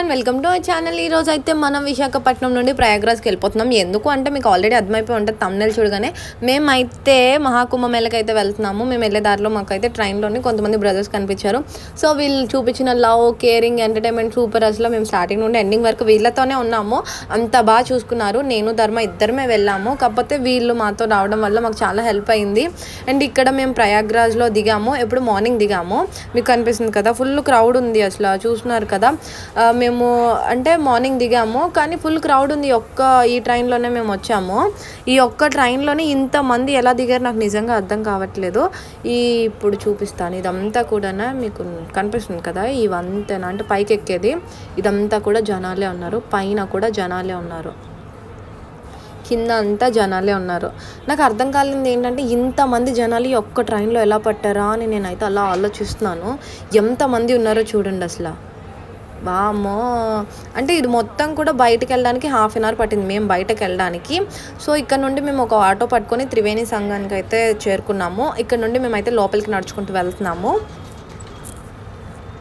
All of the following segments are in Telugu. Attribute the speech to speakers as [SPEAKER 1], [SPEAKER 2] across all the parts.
[SPEAKER 1] Everyone, welcome to our channel. ఈ రోజు అయితే మనం విశాఖపట్నం నుండి ప్రయాగ్రాజ్కి వెళ్ళిపోతున్నాం. ఎందుకు అంటే మీకు ఆల్రెడీ అర్థమైపోయి ఉంటుంది థంబ్నెయిల్ చూడగానే. మేమైతే మహాకుంభమేళకి అయితే వెళ్తున్నాము. మేము వెళ్ళే దారిలో మాకైతే ట్రైన్లోని కొంతమంది బ్రదర్స్ కనిపించారు. సో వీళ్ళు చూపించిన లవ్, కేరింగ్, ఎంటర్టైన్మెంట్ సూపర్. అసలు మేము స్టార్టింగ్ నుండి ఎండింగ్ వరకు వీళ్ళతోనే ఉన్నాము. అంత బాగా చూసుకున్నారు. నేను ధర్మ ఇద్దరమే వెళ్ళాము. కాకపోతే వీళ్ళు మాతో రావడం వల్ల మాకు చాలా హెల్ప్ అయింది. అండ్ ఇక్కడ మేము ప్రయాగ్రాజ్లో దిగాము. ఎప్పుడు మార్నింగ్ దిగాము. మీకు కనిపిస్తుంది కదా, ఫుల్ క్రౌడ్ ఉంది. అసలు చూస్తున్నారు కదా, మేము అంటే మార్నింగ్ దిగాము కానీ ఫుల్ క్రౌడ్ ఉంది. ఈ ట్రైన్లోనే మేము వచ్చాము. ఈ ఒక్క ట్రైన్లోనే ఇంతమంది ఎలా దిగారు నాకు నిజంగా అర్థం కావట్లేదు. ఇప్పుడు చూపిస్తాను. ఇదంతా కూడా మీకు కనిపిస్తుంది కదా, ఇవంతేనా అంటే పైకి ఎక్కేది ఇదంతా కూడా జనాలే ఉన్నారు. పైన కూడా జనాలే ఉన్నారు. కింద అంతా జనాలే ఉన్నారు. నాకు అర్థం కాలేదు ఏంటంటే ఇంతమంది జనాలు ఈ ఒక్క ట్రైన్లో ఎలా పట్టారా అని నేనైతే అలా ఆలోచిస్తున్నాను. ఎంతమంది ఉన్నారో చూడండి అసలు. వామ్మో, అంటే ఇది మొత్తం కూడా బయటకు వెళ్ళడానికి హాఫ్ అన్ అవర్ పట్టింది మేము బయటకు వెళ్ళడానికి. సో ఇక్కడ నుండి మేము ఒక ఆటో పట్టుకొని త్రివేణి సంఘానికి అయితే చేరుకున్నాము. ఇక్కడ నుండి మేమైతే లోపలికి నడుచుకుంటూ వెళ్తున్నాము.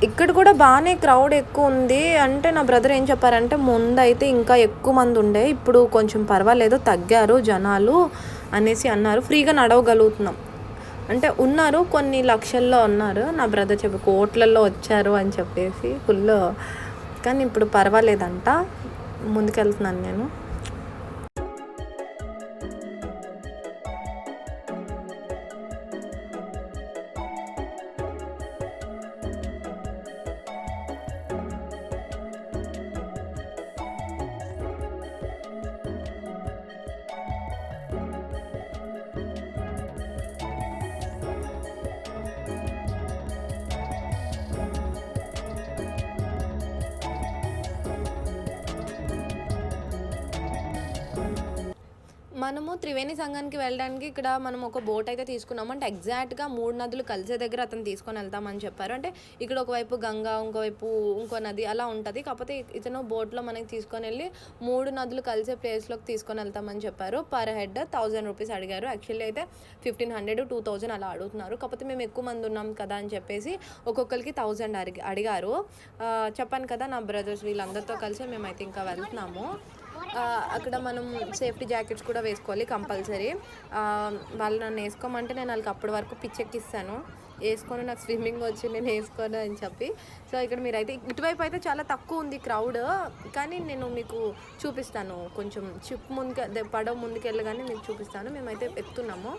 [SPEAKER 1] ఇక్కడ కూడా బాగానే క్రౌడ్ ఎక్కువ ఉంది. అంటే నా బ్రదర్ ఏం చెప్పారంటే ముందు అయితే ఇంకా ఎక్కువ మంది ఉండే, ఇప్పుడు కొంచెం పర్వాలేదు తగ్గారు జనాలు అనేసి అన్నారు. ఫ్రీగా నడవగలుగుతున్నాం అంటే ఉన్నారు, కొన్ని లక్షల్లో ఉన్నారు. నా బ్రదర్ చెప్పి కోట్లలో వచ్చారు అని చెప్పేసి ఫుల్. కానీ ఇప్పుడు పర్వాలేదంట. ముందుకెళ్తున్నాను నేను. మనము త్రివేణి సంఘానికి వెళ్ళడానికి ఇక్కడ మనం ఒక బోట్ అయితే తీసుకున్నాము. అంటే ఎగ్జాక్ట్గా 3 నదులు కలిసే దగ్గర అతను తీసుకొని వెళ్తామని చెప్పారు. అంటే ఇక్కడ ఒకవైపు గంగా, ఇంకోవైపు ఇంకో నది అలా ఉంటుంది. కాకపోతే ఇతను బోట్లో మనకి తీసుకొని వెళ్ళి 3 నదులు కలిసే ప్లేస్లోకి తీసుకొని వెళ్తామని చెప్పారు. పర్ హెడ్ 1000 రూపీస్ అడిగారు. యాక్చువల్లీ అయితే 1500, 2000 అలా అడుగుతున్నారు. కాకపోతే మేము ఎక్కువ మంది ఉన్నాం కదా అని చెప్పేసి ఒక్కొక్కరికి 1000 అడిగారు. చెప్పాను కదా, నా బ్రదర్స్ వీళ్ళందరితో కలిసి మేమైతే ఇంకా వెళ్తున్నాము. అక్కడ మనం సేఫ్టీ జాకెట్స్ కూడా వేసుకోవాలి కంపల్సరీ. వాళ్ళు నన్ను వేసుకోమంటే నేను వాళ్ళకి అప్పటి వరకు పిచ్చెక్కిస్తాను. వేసుకొని నాకు స్విమ్మింగ్ వచ్చి నేను వేసుకోను అని చెప్పి. సో ఇక్కడ మీరైతే ఇటువైపు అయితే చాలా తక్కువ ఉంది క్రౌడ్. కానీ నేను మీకు చూపిస్తాను, కొంచెం షిప్ పడవ ముందుకు వెళ్ళగానే మీకు చూపిస్తాను. మేమైతే ఎక్కుతున్నాము.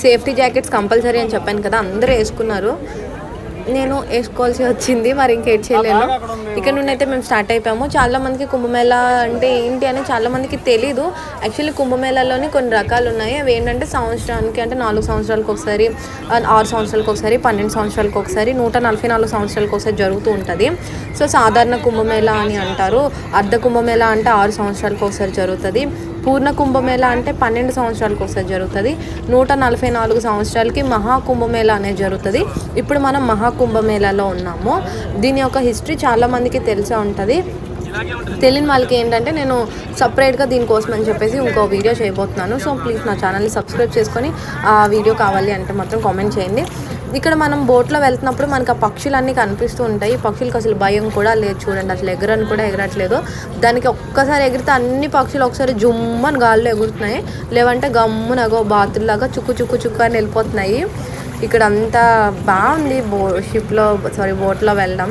[SPEAKER 1] సేఫ్టీ జాకెట్స్ కంపల్సరీ అని చెప్పాను కదా, అందరూ వేసుకున్నారు. నేను వేసుకోవాల్సి వచ్చింది, మరి ఇంకేట్ చేయలేను. ఇక్కడ నుండి అయితే మేము స్టార్ట్ అయిపోయాము. చాలామందికి కుంభమేళ అంటే ఏంటి అని చాలామందికి తెలీదు. యాక్చువల్లీ కుంభమేళలోని కొన్ని రకాలు ఉన్నాయి. అవి ఏంటంటే సంవత్సరానికి అంటే 4 సంవత్సరాలకు ఒకసారి, 6 సంవత్సరాలకు ఒకసారి, 12 సంవత్సరాలకు ఒకసారి, 144 సంవత్సరాలకు ఒకసారి జరుగుతూ ఉంటుంది. సో సాధారణ కుంభమేళ అని అంటారు. అర్ధ కుంభమేళ అంటే 6 సంవత్సరాలకు ఒకసారి జరుగుతుంది. పూర్ణ కుంభమేళ అంటే 12 సంవత్సరాలకు ఒకసారి జరుగుతుంది. 144 సంవత్సరాలకి మహాకుంభమేళ అనేది జరుగుతుంది. ఇప్పుడు మనం మహాకుంభమేళలో ఉన్నాము. దీని యొక్క హిస్టరీ చాలామందికి తెలిసే ఉంటుంది. తెలియని వాళ్ళకి ఏంటంటే నేను సపరేట్గా దీనికోసం అని చెప్పేసి ఇంకో వీడియో చేయబోతున్నాను. సో ప్లీజ్ నా ఛానల్ని సబ్స్క్రైబ్ చేసుకొని ఆ వీడియో కావాలి అంటే మాత్రం కామెంట్ చేయండి. ఇక్కడ మనం బోట్లో వెళ్తున్నప్పుడు మనకు ఆ పక్షులన్నీ కనిపిస్తూ ఉంటాయి. పక్షులకు అసలు భయం కూడా లేదు. చూడండి, అసలు ఎగరని కూడా ఎగరట్లేదు. దానికి ఒక్కసారి ఎగిరితే అన్ని పక్షులు ఒకసారి జుమ్మని గాల్లో ఎగురుతున్నాయి. లేవంటే గమ్మునగో బాతుల్లాగా చుక్కు చుక్కు చుక్కు అని వెళ్ళిపోతున్నాయి. ఇక్కడ అంతా బాగుంది బోట్లో వెళ్ళడం.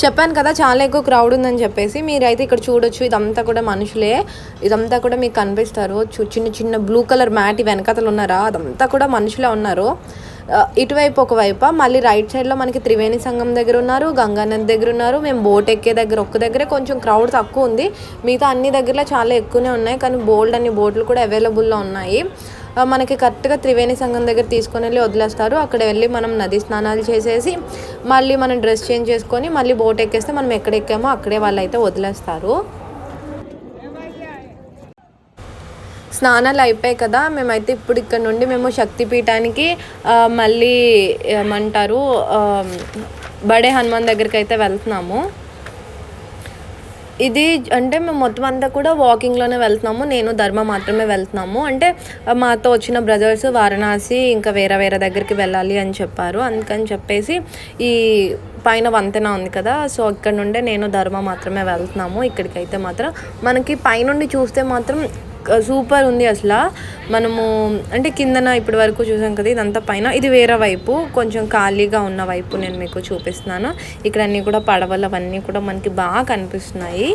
[SPEAKER 1] చెప్పాను కదా చాలా ఎక్కువ క్రౌడ్ ఉందని చెప్పేసి. మీరైతే ఇక్కడ చూడొచ్చు, ఇదంతా కూడా మనుషులే, ఇదంతా కూడా మీకు కనిపిస్తారు. చిన్న చిన్న బ్లూ కలర్ మ్యాట్ వెనకతలు ఉన్నారా, అదంతా కూడా మనుషులే ఉన్నారు. ఇటువైపు ఒకవైపు మళ్ళీ రైట్ సైడ్లో మనకి త్రివేణి సంగం దగ్గర ఉన్నారు, గంగానది దగ్గర ఉన్నారు. మేము బోట్ ఎక్కే దగ్గర ఒక్క దగ్గరే కొంచెం క్రౌడ్ తక్కువ ఉంది, మిగతా అన్ని దగ్గరలో చాలా ఎక్కువనే ఉన్నాయి. కానీ బోల్డ్ అన్ని బోట్లు కూడా అవైలబుల్లో ఉన్నాయి. మనకి కరెక్ట్గా త్రివేణి సంగం దగ్గర తీసుకొని వెళ్ళి వదిలేస్తారు. అక్కడ వెళ్ళి మనం నది స్నానాలు చేసేసి మళ్ళీ మనం డ్రెస్ చేంజ్ చేసుకొని మళ్ళీ బోట్ ఎక్కేస్తే మనం ఎక్కడ ఎక్కామో అక్కడే వాళ్ళు అయితే వదిలేస్తారు. స్నానాలు అయిపోయాయి కదా, మేమైతే ఇప్పుడు ఇక్కడ నుండి మేము శక్తిపీఠానికి మళ్ళీ ఏమంటారు బడే హనుమాన్ దగ్గరికి అయితే వెళ్తున్నాము. ఇది అంటే మేము మొత్తం అంతా కూడా వాకింగ్లోనే వెళ్తున్నాము. నేను ధర్మ మాత్రమే వెళ్తున్నాము. అంటే మాతో వచ్చిన బ్రదర్స్ వారణాసి ఇంకా వేరే వేరే దగ్గరికి వెళ్ళాలి అని చెప్పారు. అందుకని చెప్పేసి ఈ పైన వంతెన ఉంది కదా, సో ఇక్కడ నుండే నేను ధర్మ మాత్రమే వెళ్తున్నాము. ఇక్కడికైతే మాత్రం మనకి పైనుండి చూస్తే మాత్రం సూపర్ ఉంది అసలు. మనము అంటే కిందన ఇప్పటి వరకు చూసాం కదా, ఇదంతా పైన, ఇది వేరే వైపు కొంచెం ఖాళీగా ఉన్న వైపు నేను మీకు చూపిస్తున్నాను. ఇక్కడ అన్నీ కూడా పడవలు అవన్నీ కూడా మనకి బాగా కనిపిస్తున్నాయి.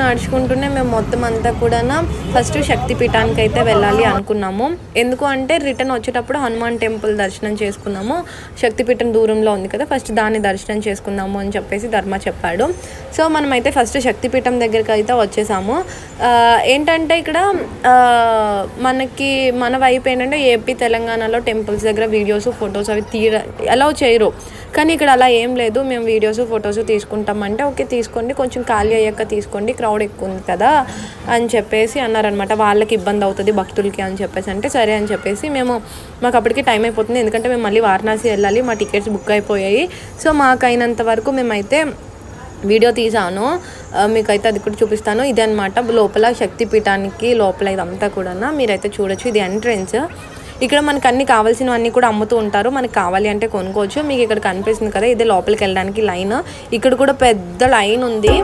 [SPEAKER 1] నడుచుకుంటూనే మేము మొత్తం అంతా కూడా ఫస్ట్ శక్తిపీఠానికి అయితే వెళ్ళాలి అనుకున్నాము. ఎందుకు అంటే రిటర్న్ వచ్చేటప్పుడు హనుమాన్ టెంపుల్ దర్శనం చేసుకున్నాము. శక్తిపీఠం దూరంలో ఉంది కదా, ఫస్ట్ దాన్ని దర్శనం చేసుకుందాము అని చెప్పేసి ధర్మ చెప్పాడు. సో మనమైతే ఫస్ట్ శక్తిపీఠం దగ్గరికి అయితే వచ్చేసాము. ఏంటంటే ఇక్కడ మనకి మన వైపు ఏంటంటే ఏపీ తెలంగాణలో టెంపుల్స్ దగ్గర వీడియోస్ ఫొటోస్ అవి అలౌ చేయరు. కానీ ఇక్కడ అలా ఏం లేదు. మేము వీడియోస్ ఫొటోస్ తీసుకుంటామంటే ఓకే తీసుకోండి, కొంచెం ఖాళీ అయ్యాక తీసుకోండి, క్రౌడ్ ఎక్కువ ఉంది కదా అని చెప్పేసి అన్నారనమాట. వాళ్ళకి ఇబ్బంది అవుతుంది భక్తులకి అని చెప్పేసి అంటే సరే అని చెప్పేసి మాకు అప్పటికి టైం అయిపోతుంది. ఎందుకంటే మేము మళ్ళీ వారణాసి వెళ్ళాలి, మా టికెట్స్ బుక్ అయిపోయాయి. సో మాకైనంత వరకు మేమైతే వీడియో తీసాను, మీకైతే అది కూడా చూపిస్తాను. ఇది అనమాట లోపల శక్తిపీఠానికి లోపల ఇదంతా కూడా మీరైతే చూడొచ్చు. ఇది ఎంట్రెన్స్. ఇక్కడ మనకు అన్ని కావాల్సినవన్నీ కూడా అమ్ముతూ ఉంటారు, మనకి కావాలి అంటే కొనుక్కోవచ్చు. మీకు ఇక్కడ కనిపిస్తుంది కదా, ఇదే లోపలికి వెళ్ళడానికి లైన్. ఇక్కడ కూడా పెద్ద లైన్ ఉంది.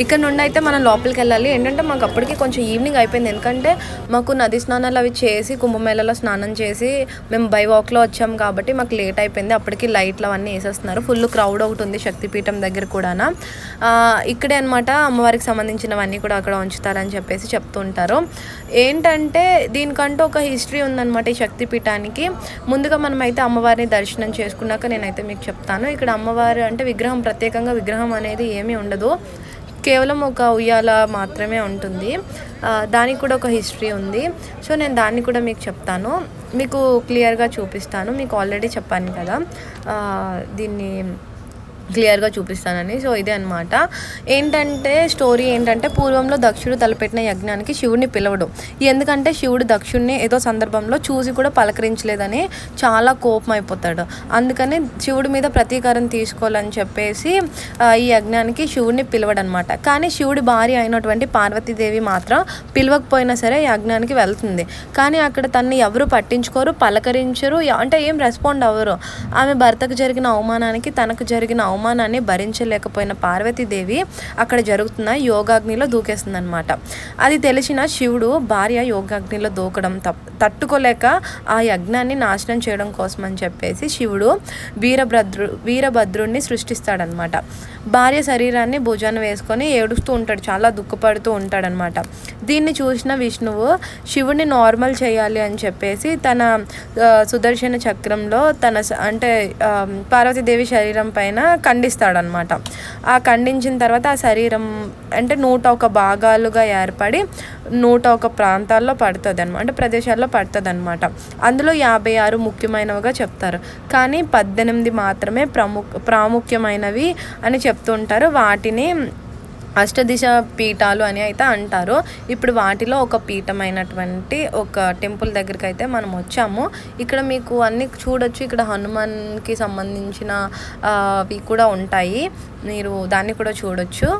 [SPEAKER 1] ఇక్కడ నుండి అయితే మనం లోపలికి వెళ్ళాలి. ఏంటంటే మాకు అప్పటికి కొంచెం ఈవినింగ్ అయిపోయింది, ఎందుకంటే మాకు నది స్నానాలు అవి చేసి కుంభమేళలో స్నానం చేసి మేము బై వాక్లో వచ్చాము కాబట్టి మాకు లేట్ అయిపోయింది. అప్పటికి లైట్లు అవన్నీ వేసేస్తున్నారు. ఫుల్ క్రౌడ్ ఒకటి ఉంది శక్తిపీఠం దగ్గర కూడా. ఇక్కడే అనమాట అమ్మవారికి సంబంధించినవన్నీ కూడా అక్కడ ఉంచుతారని చెప్పేసి చెప్తుంటారు. ఏంటంటే దీనికంటూ ఒక హిస్టరీ ఉందన్నమాట ఈ శక్తిపీఠానికి. ముందుగా మనమైతే అమ్మవారిని దర్శనం చేసుకున్నాక నేనైతే మీకు చెప్తాను. ఇక్కడ అమ్మవారు అంటే విగ్రహం, ప్రత్యేకంగా విగ్రహం అనేది ఏమీ ఉండదు, కేవలం ఒక ఉయ్యాల మాత్రమే ఉంటుంది. దానికి కూడా ఒక హిస్టరీ ఉంది. సో నేను దాన్ని కూడా మీకు చెప్తాను, మీకు క్లియర్గా చూపిస్తాను. మీకు ఆల్రెడీ చెప్పాను కదా దీన్ని క్లియర్గా చూపిస్తానని. సో ఇదే అనమాట. ఏంటంటే స్టోరీ ఏంటంటే పూర్వంలో దక్షుడు తలపెట్టిన యజ్ఞానికి శివుడిని పిలవడం, ఎందుకంటే శివుడు దక్షుడిని ఏదో సందర్భంలో చూసి కూడా పలకరించలేదని చాలా కోపం అయిపోతాడు. అందుకని శివుడి మీద ప్రతీకారం తీసుకోవాలని చెప్పేసి ఈ యజ్ఞానికి శివుడిని పిలవడనమాట. కానీ శివుడి భార్య అయినటువంటి పార్వతీదేవి మాత్రం పిలవకపోయినా సరే యజ్ఞానికి వెళ్తుంది. కానీ అక్కడ తనని ఎవరు పట్టించుకోరు, పలకరించరు, అంటే ఏం రెస్పాండ్ అవ్వరు. ఆమె భర్తకు జరిగిన అవమానానికి, తనకు జరిగిన అవమానాన్ని భరించలేకపోయిన పార్వతీదేవి అక్కడ జరుగుతున్న యోగాగ్నిలో దూకేస్తుంది అనమాట. అది తెలిసిన శివుడు భార్య యోగాగ్నిలో దూకడం తట్టుకోలేక ఆ యజ్ఞాన్ని నాశనం చేయడం కోసం అని చెప్పేసి శివుడు వీరభద్రుడిని సృష్టిస్తాడనమాట. భార్య శరీరాన్ని భుజాన వేసుకొని ఏడుస్తూ ఉంటాడు, చాలా దుఃఖపడుతూ ఉంటాడనమాట. దీన్ని చూసిన విష్ణువు శివుడిని నార్మల్ చేయాలి అని చెప్పేసి తన సుదర్శన చక్రంలో అంటే పార్వతీదేవి శరీరం పైన ఖండిస్తాడనమాట. ఆ ఖండించిన తర్వాత ఆ శరీరం అంటే 101 భాగాలుగా ఏర్పడి 101 ప్రాంతాల్లో పడుతుంది అనమాట, అంటే ప్రదేశాల్లో పడుతుంది అనమాట. అందులో 56 ముఖ్యమైనవిగా చెప్తారు, కానీ 18 మాత్రమే ప్రాముఖ్యమైనవి అని చెప్తుంటారు. వాటిని అష్టదిశ పీఠాలు అని అయితే అంటారు. ఇప్పుడు వాటిలో ఒక పీఠమైనటువంటి ఒక టెంపుల్ దగ్గరికి అయితే మనం వచ్చాము. ఇక్కడ మీకు అన్నీ చూడొచ్చు. ఇక్కడ హనుమాన్కి సంబంధించిన అవి కూడా ఉంటాయి, మీరు దాన్ని కూడా చూడొచ్చు.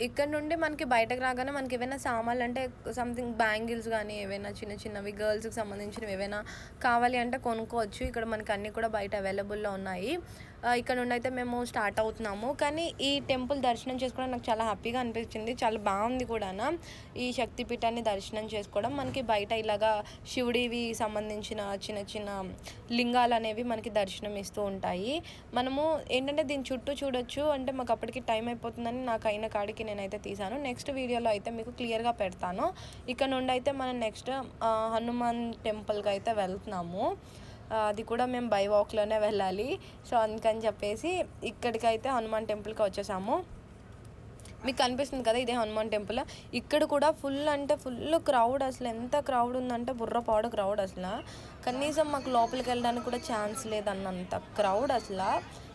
[SPEAKER 1] ఇక్కడ నుండి మనకి బయటకు రాగానే మనకి ఏవైనా సామాన్లు అంటే సంథింగ్ బ్యాంగిల్స్ కానీ ఏవైనా చిన్న చిన్నవి గర్ల్స్కి సంబంధించినవి ఏవైనా కావాలి అంటే కొనుక్కోవచ్చు. ఇక్కడ మనకి అన్నీ కూడా బయట అవైలబుల్లో ఉన్నాయి. ఇక్కడ నుండి అయితే మేము స్టార్ట్ అవుతున్నాము. కానీ ఈ టెంపుల్ దర్శనం చేసుకోవడం నాకు చాలా హ్యాపీగా అనిపించింది, చాలా బాగుంది కూడా. ఈ శక్తిపీఠాన్ని దర్శనం చేసుకోవడం మనకి బయట ఇలాగా శివుడివి సంబంధించిన చిన్న చిన్న లింగాలు అనేవి మనకి దర్శనం ఇస్తూ ఉంటాయి. మనము ఏంటంటే దీని చుట్టూ చూడొచ్చు. అంటే మాకు అప్పటికి టైం అయిపోతుందని నాకు అయిన కాడికి నేనైతే తీసాను. నెక్స్ట్ వీడియోలో అయితే మీకు క్లియర్గా పెడతాను. ఇక్కడ నుండి అయితే మనం నెక్స్ట్ హనుమాన్ టెంపుల్కి అయితే వెళ్తున్నాము. అది కూడా మేము బై వాక్లోనే వెళ్ళాలి. సో అందుకని చెప్పేసి ఇక్కడికైతే హనుమాన్ టెంపుల్కి వచ్చేసాము. మీకు కనిపిస్తుంది కదా, ఇదే హనుమాన్ టెంపుల్. ఇక్కడ కూడా ఫుల్ అంటే ఫుల్ క్రౌడ్, అసలు ఎంత క్రౌడ్ ఉందంటే బుర్రపాడు క్రౌడ్. అసలు కనీసం మాకు లోపలికి వెళ్ళడానికి కూడా ఛాన్స్ లేదన్నంత క్రౌడ్ అసలు.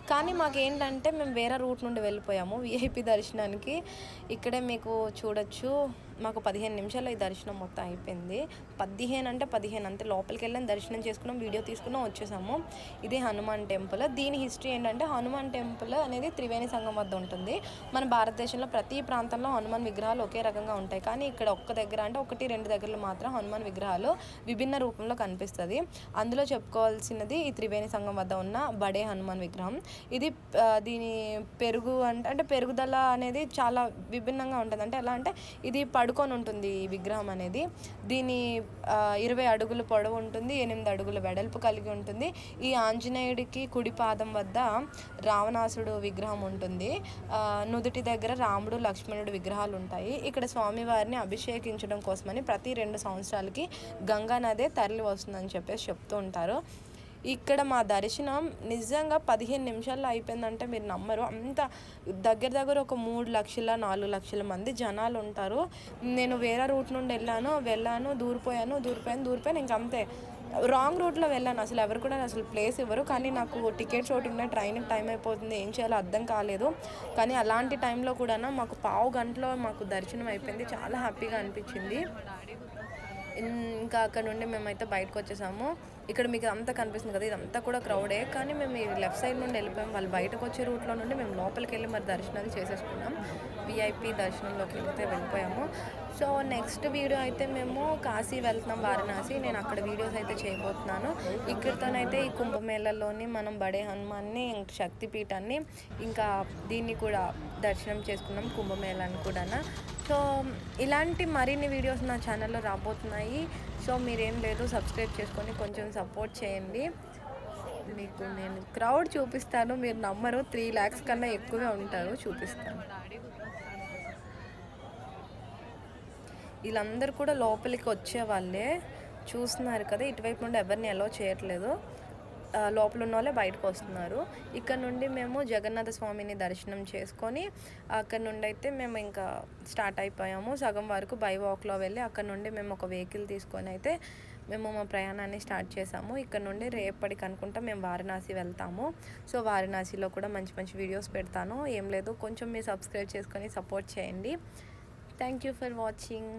[SPEAKER 1] కానీ మాకేంటంటే మేము వేరే రూట్ నుండి వెళ్ళిపోయాము విఐపి దర్శనానికి. ఇక్కడే మీకు చూడొచ్చు, మాకు 15 నిమిషాల్లో ఈ దర్శనం మొత్తం అయిపోయింది. 15 అంటే 15 అంతే. లోపలికి వెళ్ళాం, దర్శనం చేసుకున్నాం, వీడియో తీసుకున్నాం, వచ్చేసాము. ఇదే హనుమాన్ టెంపుల్. దీని హిస్టరీ ఏంటంటే హనుమాన్ టెంపుల్ అనేది త్రివేణి సంగం వద్ద ఉంటుంది. మన భారతదేశంలో ప్రతి ప్రాంతంలో హనుమాన్ విగ్రహాలు ఒకే రకంగా ఉంటాయి. కానీ ఇక్కడ ఒక్క దగ్గర అంటే 1-2 దగ్గరలో మాత్రం హనుమాన్ విగ్రహాలు విభిన్న రూపంలో కనిపిస్తుంది. అందులో చెప్పుకోవాల్సినది ఈ త్రివేణి సంగం వద్ద ఉన్న బడే హనుమాన్ విగ్రహం. ఇది దీని పెరుగు అంటే పెరుగుదల అనేది చాలా విభిన్నంగా ఉంటుంది. అంటే ఎలా అంటే ఇది పడుకొని ఉంటుంది ఈ విగ్రహం అనేది. దీని 20 అడుగుల పొడవు ఉంటుంది, 8 అడుగుల వెడల్పు కలిగి ఉంటుంది. ఈ ఆంజనేయుడికి కుడి పాదం వద్ద రావణాసుడు విగ్రహం ఉంటుంది. నుదుటి దగ్గర రాముడు లక్ష్మణుడు విగ్రహాలు ఉంటాయి. ఇక్కడ స్వామివారిని అభిషేకించడం కోసమని ప్రతి 2 సంవత్సరాలకి గంగా నదే తరలి వస్తుందని చెప్పేసి చెప్తూ ఉంటారు. ఇక్కడ మా దర్శనం నిజంగా 15 నిమిషాల్లో అయిపోయిందంటే మీరు నమ్మరు. అంత దగ్గర ఒక 3 లక్షల 4 లక్షల మంది జనాలు ఉంటారు. నేను వేరే రూట్ నుండి వెళ్ళాను, దూరిపోయాను. ఇంకంతే రాంగ్ రూట్లో వెళ్ళాను. అసలు ఎవరు కూడా అసలు ప్లేస్ ఇవ్వరు. కానీ నాకు టికెట్స్ ఒకటి ఉన్నాయి, ట్రైన్కి టైం అయిపోతుంది, ఏం చేయాలో అర్థం కాలేదు. కానీ అలాంటి టైంలో కూడా మాకు పావు గంటలో మాకు దర్శనం అయిపోయింది. చాలా హ్యాపీగా అనిపించింది. ఇంకా అక్కడ నుండి మేమైతే బయటకు వచ్చేసాము. ఇక్కడ మీకు అంతా కనిపిస్తుంది కదా, ఇదంతా కూడా క్రౌడే. కానీ మేము ఈ లెఫ్ట్ సైడ్ నుండి వెళ్ళిపోయాం. వాళ్ళు బయటకు వచ్చే రూట్లో నుండి మేము లోపలికి వెళ్ళి మరి దర్శనాలు చేసేసుకున్నాం. విఐపి దర్శనంలోకి వెళ్ళిపోయాము. సో నెక్స్ట్ వీడియో అయితే మేము కాశీ వెళ్తున్నాం, వారణాసి. నేను అక్కడ వీడియోస్ అయితే చేయబోతున్నాను. ఇక్కడితోనైతే ఈ కుంభమేళలోని మనం బడే హనుమాన్ని, శక్తిపీఠాన్ని, ఇంకా దీన్ని కూడా దర్శనం చేసుకున్నాం, కుంభమేళాన్ని కూడా. సో ఇలాంటి మరిన్ని వీడియోస్ నా ఛానల్లో రాబోతున్నాయి. సో మీరేం లేదు, సబ్స్క్రైబ్ చేసుకొని కొంచెం సపోర్ట్ చేయండి. మీకు నేను క్రౌడ్ చూపిస్తాను, మీరు నమ్మరు, 3 lakhs కన్నా ఎక్కువే ఉంటారు. చూపిస్తాను. వీళ్ళందరూ కూడా లోపలికి వచ్చే వాళ్ళే, చూస్తున్నారు కదా. ఇటువైపు నుండి ఎవరిని అలో చేయట్లేదు, లోపల ఉన్న వాళ్ళే బయటకు వస్తున్నారు. ఇక్కడ నుండి మేము జగన్నాథ స్వామిని దర్శనం చేసుకొని అక్కడ నుండి అయితే మేము ఇంకా స్టార్ట్ అయిపోయాము. సగం వరకు బై వాక్లో వెళ్ళి అక్కడ నుండి మేము ఒక వెహికల్ తీసుకొని అయితే మేము మా ప్రయాణాన్ని స్టార్ట్ చేసాము. ఇక్కడ నుండి రేపటికి అనుకుంటా మేము వారణాసి వెళ్తాము. సో వారణాసిలో కూడా మంచి మంచి వీడియోస్ పెడతాను. ఏం లేదు, కొంచెం మీరు సబ్స్క్రైబ్ చేసుకొని సపోర్ట్ చేయండి. Thank you for watching.